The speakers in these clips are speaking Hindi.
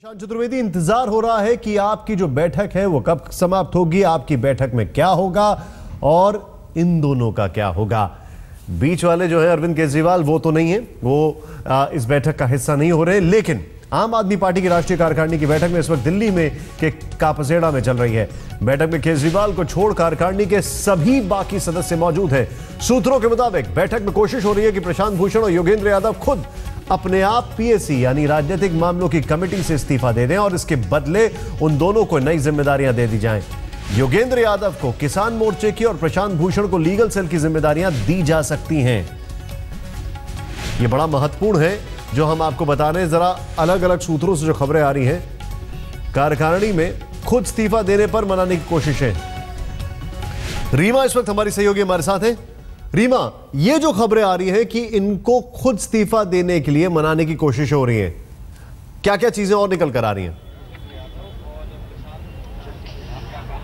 प्रशांत चतुर्वेदी, इंतजार हो रहा है कि आपकी जो बैठक है वो कब समाप्त होगी, आपकी बैठक में क्या होगा और इन दोनों का क्या होगा। बीच वाले जो है अरविंद केजरीवाल, वो तो नहीं है, वो इस बैठक का हिस्सा नहीं हो रहे। लेकिन आम आदमी पार्टी की राष्ट्रीय कार्यकारिणी की बैठक में इस वक्त दिल्ली में के कापसेड़ा में चल रही है। बैठक में केजरीवाल को छोड़ कार्यकारिणी के सभी बाकी सदस्य मौजूद हैं। सूत्रों के मुताबिक बैठक में कोशिश हो रही है कि प्रशांत भूषण और योगेंद्र यादव खुद अपने आप पीएसी यानी राजनीतिक मामलों की कमेटी से इस्तीफा दे दें और इसके बदले उन दोनों को नई जिम्मेदारियां दे दी जाएं। योगेंद्र यादव को किसान मोर्चे की और प्रशांत भूषण को लीगल सेल की जिम्मेदारियां दी जा सकती हैं। यह बड़ा महत्वपूर्ण है जो हम आपको बता रहे हैं। जरा अलग अलग सूत्रों से जो खबरें आ रही हैं, कार्यकारिणी में खुद इस्तीफा देने पर मनाने की कोशिशें। रीमा इस वक्त हमारी सहयोगी हमारे साथ है। रीमा, ये जो खबरें आ रही हैं कि इनको खुद इस्तीफा देने के लिए मनाने की कोशिश हो रही है, क्या क्या चीजें और निकल कर आ रही हैं?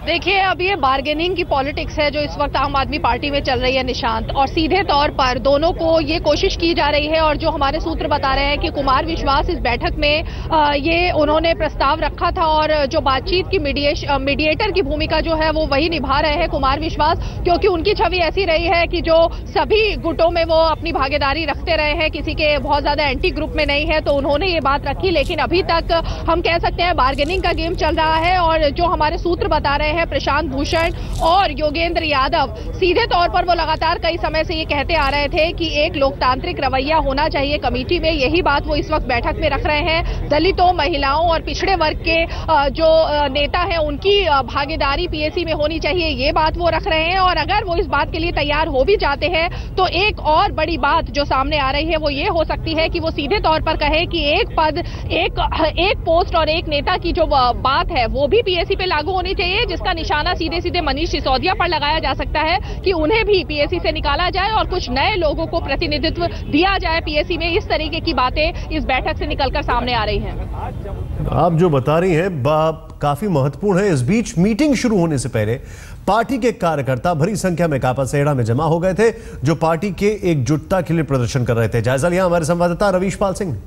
देखिए, अब ये बार्गेनिंग की पॉलिटिक्स है जो इस वक्त आम आदमी पार्टी में चल रही है निशांत, और सीधे तौर पर दोनों को ये कोशिश की जा रही है। और जो हमारे सूत्र बता रहे हैं कि कुमार विश्वास इस बैठक में ये उन्होंने प्रस्ताव रखा था और जो बातचीत की मीडिएटर की भूमिका जो है वो वही निभा रहे हैं कुमार विश्वास, क्योंकि उनकी छवि ऐसी रही है कि जो सभी गुटों में वो अपनी भागीदारी रखते रहे हैं, किसी के बहुत ज्यादा एंटी ग्रुप में नहीं है, तो उन्होंने ये बात रखी। लेकिन अभी तक हम कह सकते हैं बार्गेनिंग का गेम चल रहा है। और जो हमारे सूत्र बता रहे हैं प्रशांत भूषण और योगेंद्र यादव, सीधे तौर पर वो लगातार कई समय से ये कहते आ रहे थे कि एक लोकतांत्रिक रवैया होना चाहिए कमेटी में। यही बात वो इस वक्त बैठक में रख रहे हैं। दलितों, महिलाओं और पिछड़े वर्ग के जो नेता हैं उनकी भागीदारी पीएसी में होनी चाहिए, ये बात वो रख रहे हैं। और अगर वो इस बात के लिए तैयार हो भी जाते हैं तो एक और बड़ी बात जो सामने आ रही है वो ये हो सकती है कि वो सीधे तौर पर कहे कि एक पद, एक पोस्ट और एक नेता की जो बात है वो भी पीएसी पे लागू होनी चाहिए, जिसका निशाना सीधे सीधे मनीष सिसोदिया पर लगाया जा सकता है कि उन्हें भी पीएसी से निकाला जाए और कुछ नए लोगों को प्रतिनिधित्व दिया जाए पीएसी में। इस तरीके की बातें इस बैठक से निकलकर सामने आ रही हैं। आप जो बता रही हैं काफी महत्वपूर्ण है। इस बीच मीटिंग शुरू होने से पहले पार्टी के कार्यकर्ता बड़ी संख्या में कापासेड़ा में जमा हो गए थे, जो पार्टी के एकजुटता के लिए प्रदर्शन कर रहे थे। जायजा लिया हमारे संवाददाता रवीश पाल सिंह।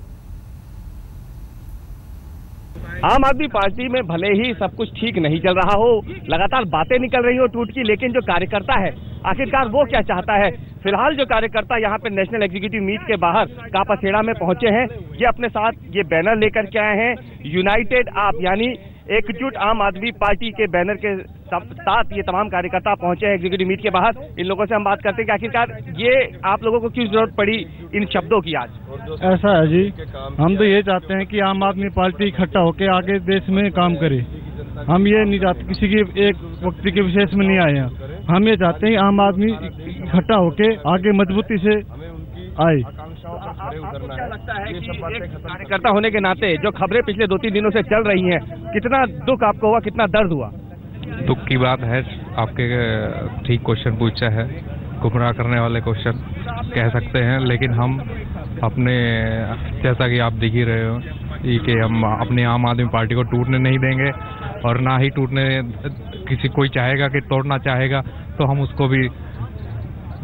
आम आदमी पार्टी में भले ही सब कुछ ठीक नहीं चल रहा हो, लगातार बातें निकल रही हो टूट की, लेकिन जो कार्यकर्ता है आखिरकार वो क्या चाहता है। फिलहाल जो कार्यकर्ता यहाँ पे नेशनल एग्जीक्यूटिव मीट के बाहर कापासेड़ा में पहुंचे हैं, ये अपने साथ ये बैनर लेकर के आए हैं, यूनाइटेड आप यानी एकजुट आम आदमी पार्टी के बैनर के साथ ये तमाम कार्यकर्ता पहुंचे हैं एग्जीक्यूटिव मीट के बाहर। इन लोगों से हम बात करते हैं कि आखिरकार ये आप लोगों को क्यों जरूरत पड़ी इन शब्दों की आज? ऐसा है जी, हम तो ये चाहते हैं कि आम आदमी पार्टी इकट्ठा होकर आगे देश में काम करे। हम ये नहीं चाहते किसी की एक व्यक्ति के विशेष में नहीं आए हैं। हम ये चाहते हैं आम आदमी इकट्ठा होकर आगे मजबूती से आए। आपको क्या लगता है कि एक कार्यकर्ता होने के नाते जो खबरें पिछले 2-3 दिनों से चल रही हैं, कितना दुख आपको हुआ, कितना दर्द हुआ? दुख की बात है, आपके ठीक क्वेश्चन पूछा है, गुमराह करने वाले क्वेश्चन कह सकते हैं। लेकिन हम अपने, जैसा कि आप देख ही रहे हो कि हम अपने आम आदमी पार्टी को टूटने नहीं देंगे और ना ही टूटने किसी कोई चाहेगा कि तोड़ना चाहेगा तो हम उसको भी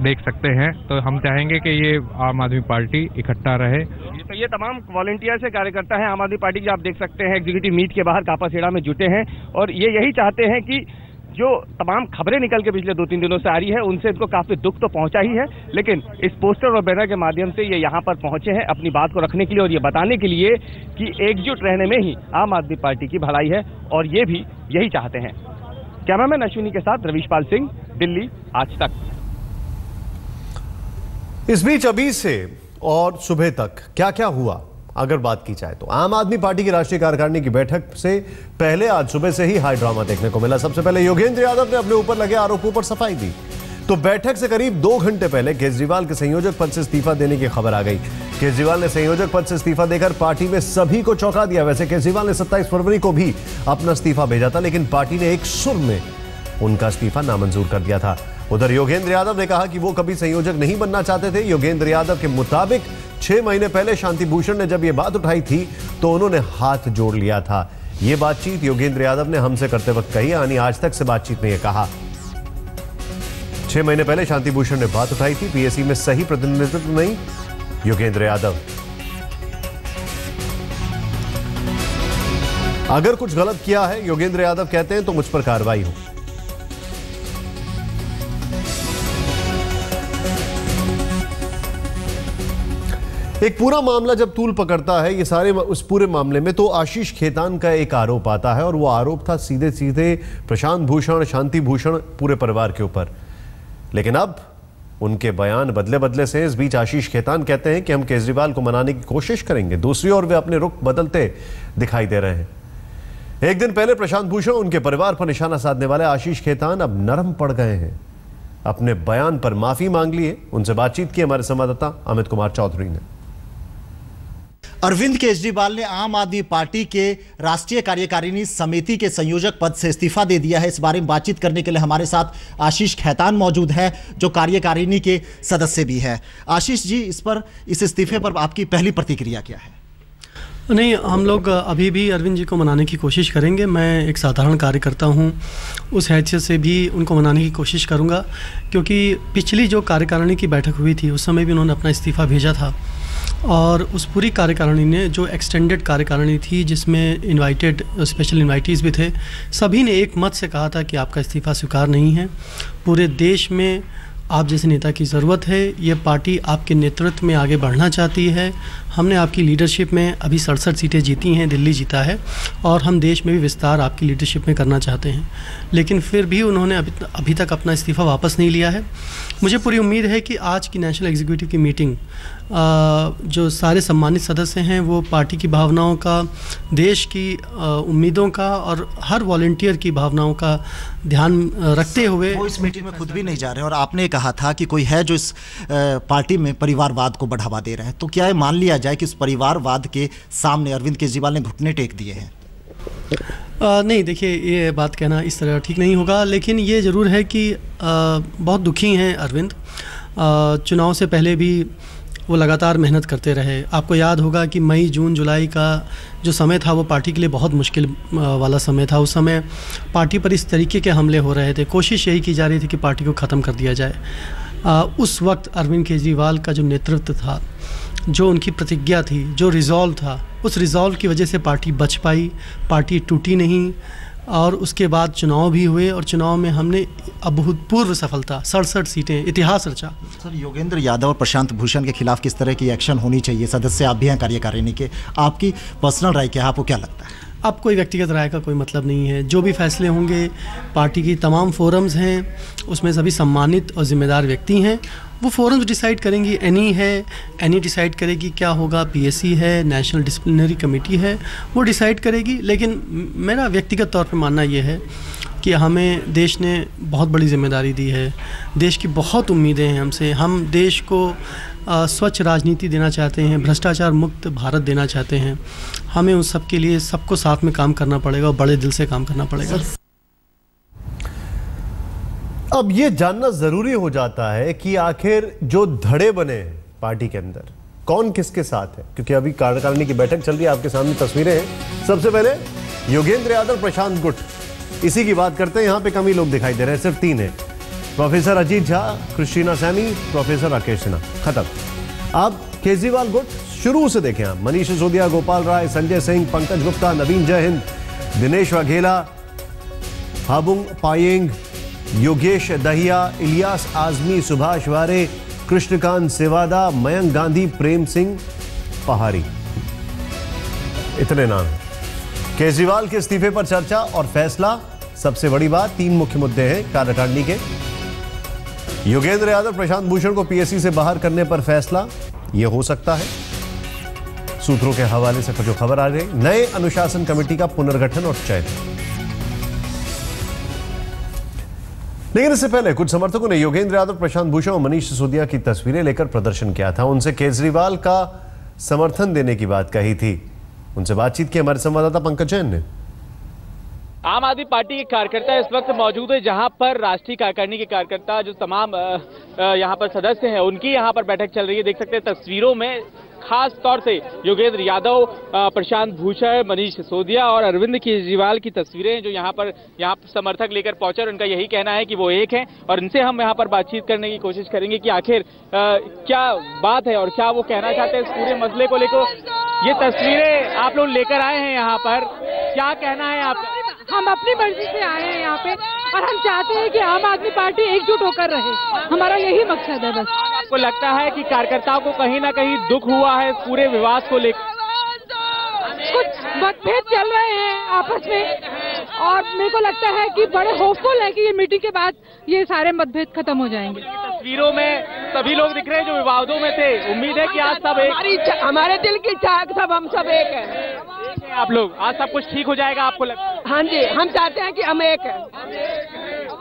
देख सकते हैं। तो हम चाहेंगे कि ये आम आदमी पार्टी इकट्ठा रहे। तो ये तमाम वॉलंटियर से कार्यकर्ता हैं आम आदमी पार्टी के, आप देख सकते हैं एग्जीक्यूटिव मीट के बाहर कापासेड़ा में जुटे हैं और ये यही चाहते हैं कि जो तमाम खबरें निकल के पिछले 2-3 दिनों से आ रही है उनसे इनको काफी दुख तो पहुंचा ही है, लेकिन इस पोस्टर और बैनर के माध्यम से ये यहाँ पर पहुंचे हैं अपनी बात को रखने के लिए और ये बताने के लिए कि एकजुट रहने में ही आम आदमी पार्टी की भलाई है और ये भी यही चाहते हैं। कैमरामैन अश्विनी के साथ रवीश पाल सिंह, दिल्ली, आज तक। इस बीच अभी से और सुबह तक क्या क्या हुआ अगर बात की जाए तो आम आदमी पार्टी की राष्ट्रीय कार्यकारिणी की बैठक से पहले आज सुबह से ही हाई ड्रामा देखने को मिला। सबसे पहले योगेंद्र यादव ने अपने ऊपर लगे आरोपों पर सफाई दी, तो बैठक से करीब 2 घंटे पहले केजरीवाल के संयोजक पद से इस्तीफा देने की खबर आ गई। केजरीवाल ने संयोजक पद से इस्तीफा देकर पार्टी में सभी को चौंका दिया। वैसे केजरीवाल ने 27 फरवरी को भी अपना इस्तीफा भेजा था, लेकिन पार्टी ने एक सुर में उनका इस्तीफा नामंजूर कर दिया था। उधर योगेंद्र यादव ने कहा कि वो कभी संयोजक नहीं बनना चाहते थे। योगेंद्र यादव के मुताबिक 6 महीने पहले शांति भूषण ने जब ये बात उठाई थी तो उन्होंने हाथ जोड़ लिया था। ये बातचीत योगेंद्र यादव ने हमसे करते वक्त कही, यानी आज तक से बातचीत में ये कहा। 6 महीने पहले शांति भूषण ने बात उठाई थी, पीएसी में सही प्रतिनिधित्व नहीं। योगेंद्र यादव अगर कुछ गलत किया है, योगेंद्र यादव कहते हैं, तो मुझ पर कार्रवाई हो। एक पूरा मामला जब तूल पकड़ता है, ये सारे उस पूरे मामले में, तो आशीष खेतान का एक आरोप आता है और वो आरोप था सीधे सीधे प्रशांत भूषण, शांति भूषण, पूरे परिवार के ऊपर। लेकिन अब उनके बयान बदले बदले से। इस बीच आशीष खेतान कहते हैं कि हम केजरीवाल को मनाने की कोशिश करेंगे। दूसरी ओर वे अपने रुख बदलते दिखाई दे रहे हैं। एक दिन पहले प्रशांत भूषण, उनके परिवार पर निशाना साधने वाले आशीष खेतान अब नरम पड़ गए हैं। अपने बयान पर माफी मांग ली है। उनसे बातचीत की हमारे संवाददाता अमित कुमार चौधरी ने। अरविंद केजरीवाल ने आम आदमी पार्टी के राष्ट्रीय कार्यकारिणी समिति के संयोजक पद से इस्तीफा दे दिया है। इस बारे में बातचीत करने के लिए हमारे साथ आशीष खेतान मौजूद है, जो कार्यकारिणी के सदस्य भी है। आशीष जी, इस इस्तीफे पर आपकी पहली प्रतिक्रिया क्या है? नहीं, हम लोग अभी भी अरविंद जी को मनाने की कोशिश करेंगे। मैं एक साधारण कार्यकर्ता हूं, उस हैसियत से भी उनको मनाने की कोशिश करूंगा, क्योंकि पिछली जो कार्यकारिणी की बैठक हुई थी उस समय भी उन्होंने अपना इस्तीफा भेजा था। और उस पूरी कार्यकारिणी ने, जो एक्सटेंडेड कार्यकारिणी थी जिसमें इनवाइटेड स्पेशल इनवाइटीज़ भी थे, सभी ने एक मत से कहा था कि आपका इस्तीफा स्वीकार नहीं है। पूरे देश में आप जैसे नेता की ज़रूरत है। ये पार्टी आपके नेतृत्व में आगे बढ़ना चाहती है। हमने आपकी लीडरशिप में अभी 67 सीटें जीती हैं, दिल्ली जीता है, और हम देश में भी विस्तार आपकी लीडरशिप में करना चाहते हैं। लेकिन फिर भी उन्होंने अभी तक अपना इस्तीफ़ा वापस नहीं लिया है। मुझे पूरी उम्मीद है कि आज की नेशनल एग्जीक्यूटिव की मीटिंग, जो सारे सम्मानित सदस्य हैं, वो पार्टी की भावनाओं का, देश की उम्मीदों का और हर वॉलंटियर की भावनाओं का ध्यान रखते हुए, वो इस मीटिंग में खुद भी नहीं जा रहे हैं। और आपने कहा था कि कोई है जो इस पार्टी में परिवारवाद को बढ़ावा दे रहा है, तो क्या ये मान लिया जाए कि इस परिवारवाद के सामने अरविंद केजरीवाल ने घुटने टेक दिए हैं? नहीं, देखिए, ये बात कहना इस तरह ठीक नहीं होगा। लेकिन ये ज़रूर है कि बहुत दुखी हैं अरविंद। चुनाव से पहले भी वो लगातार मेहनत करते रहे। आपको याद होगा कि मई, जून, जुलाई का जो समय था वो पार्टी के लिए बहुत मुश्किल वाला समय था। उस समय पार्टी पर इस तरीके के हमले हो रहे थे। कोशिश यही की जा रही थी कि पार्टी को ख़त्म कर दिया जाए। उस वक्त अरविंद केजरीवाल का जो नेतृत्व था, जो उनकी प्रतिज्ञा थी, जो रिजॉल्व था, उस रिजॉल्व की वजह से पार्टी बच पाई, पार्टी टूटी नहीं। और उसके बाद चुनाव भी हुए और चुनाव में हमने अभूतपूर्व सफलता, 67 सीटें, इतिहास रचा। सर, योगेंद्र यादव और प्रशांत भूषण के खिलाफ किस तरह की एक्शन होनी चाहिए? सदस्य आप भी हैं कार्यकारिणी के, आपकी पर्सनल राय क्या है? आपको क्या लगता है? अब कोई व्यक्तिगत राय का कोई मतलब नहीं है। जो भी फैसले होंगे, पार्टी की तमाम फोरम्स हैं, उसमें सभी सम्मानित और जिम्मेदार व्यक्ति हैं। वो फोरम्स डिसाइड करेंगी। एनी डिसाइड करेगी क्या होगा, पीएससी है, नेशनल डिसिप्लिनरी कमेटी है, वो डिसाइड करेगी। लेकिन मेरा व्यक्तिगत तौर पे मानना ये है कि हमें देश ने बहुत बड़ी जिम्मेदारी दी है। देश की बहुत उम्मीदें हैं हमसे। हम देश को स्वच्छ राजनीति देना चाहते हैं, भ्रष्टाचार मुक्त भारत देना चाहते हैं। हमें उस सब के लिए सबको साथ में काम करना पड़ेगा और बड़े दिल से काम करना पड़ेगा। अब ये जानना जरूरी हो जाता है कि आखिर जो धड़े बने हैं पार्टी के अंदर, कौन किसके साथ है, क्योंकि अभी कार्यकारिणी की बैठक चल रही है, आपके सामने तस्वीरें हैं। सबसे पहले योगेंद्र यादव, प्रशांत गुट, इसी की बात करते हैं। यहां पे कम ही लोग दिखाई दे रहे हैं, सिर्फ 3 है। Professor Ajit Jha, Christina Saini, professor Rakesh Sinha, खत्म। अब केजरीवाल गुट शुरू से देखें आप। मनीष सिसोदिया, गोपाल राय, संजय सिंह, पंकज गुप्ता, नवीन जयहिंद, दिनेश वाघेला, हाबुंग पायेंग, योगेश दहिया, इलियास आजमी, सुभाष वारे, कृष्णकांत सेवादा, मयंक गांधी, प्रेम सिंह पहाड़ी, इतने नाम। केजरीवाल के इस्तीफे पर चर्चा और फैसला। सबसे बड़ी बात, 3 मुख्य मुद्दे हैं कार्यकारिणी के। योगेंद्र यादव, प्रशांत भूषण को पीएससी से बाहर करने पर फैसला, यह हो सकता है। सूत्रों के हवाले से जो खबर आ रही, नए अनुशासन कमेटी का पुनर्गठन और चयन। लेकिन इससे पहले कुछ समर्थकों ने योगेंद्र यादव, प्रशांत भूषण और मनीष सिसोदिया की तस्वीरें लेकर प्रदर्शन किया था। उनसे केजरीवाल का समर्थन देने की बात कही थी। उनसे बातचीत की हमारे संवाददाता पंकज जैन ने। आम आदमी पार्टी के कार्यकर्ता इस वक्त मौजूद है, जहां पर राष्ट्रीय कार्यकारिणी के कार्यकर्ता जो तमाम यहां पर सदस्य हैं, उनकी यहां पर बैठक चल रही है। देख सकते हैं तस्वीरों में, खास तौर से योगेंद्र यादव, प्रशांत भूषण, मनीष सिसोदिया और अरविंद केजरीवाल की तस्वीरें जो यहाँ पर समर्थक लेकर पहुंचे। और उनका यही कहना है कि वो एक हैं, और इनसे हम यहाँ पर बातचीत करने की कोशिश करेंगे कि आखिर क्या बात है और क्या वो कहना चाहते हैं इस पूरे मसले को लेकर। ये तस्वीरें आप लोग लेकर आए हैं यहाँ पर, क्या कहना है आप? हम अपनी मर्जी से आए हैं यहाँ पे और हम चाहते हैं कि आम आदमी पार्टी एकजुट होकर रहे, हमारा यही मकसद है बस। आपको लगता है कि कार्यकर्ताओं को कहीं ना कहीं दुख हुआ है पूरे विवाद को लेकर? कुछ मतभेद चल रहे हैं आपस में और मेरे को लगता है कि बड़े होपफुल है कि ये मीटिंग के बाद ये सारे मतभेद खत्म हो जाएंगे। तस्वीरों में सभी लोग दिख रहे हैं जो विवादों में थे, उम्मीद है कि आज सब एक, हमारे दिल की चाहत सब हम सब एक है। आप लोग आज सब कुछ ठीक हो जाएगा आपको लगता है? हाँ जी, हम चाहते हैं कि हम एक है।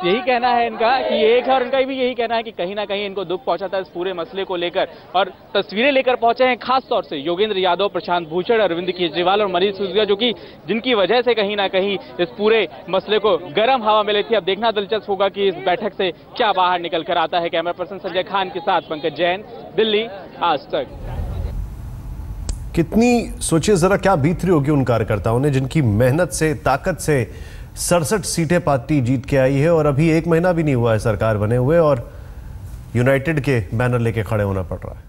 यही कहना है इनका कि एक है और इनका भी यही कहना है कि कहीं ना कहीं इनको दुख पहुंचा था इस पूरे मसले को लेकर। और तस्वीरें लेकर पहुंचे हैं खास तौर से योगेंद्र यादव, प्रशांत भूषण, अरविंद केजरीवाल और मनीष सिसोदिया, जो कि जिनकी वजह से कहीं ना कहीं इस पूरे मसले को गर्म हवा मिली थी। अब देखना दिलचस्प होगा कि इस बैठक से क्या बाहर निकल कर आता है। कैमरा पर्सन संजय खान के साथ पंकज जैन, दिल्ली, आज तक। कितनी सोचिए जरा क्या बीत रही होगी उन कार्यकर्ताओं ने जिनकी मेहनत से, ताकत से 67 सीटें पार्टी जीत के आई है और अभी 1 महीना भी नहीं हुआ है सरकार बने हुए और यूनाइटेड के बैनर लेके खड़े होना पड़ रहा है।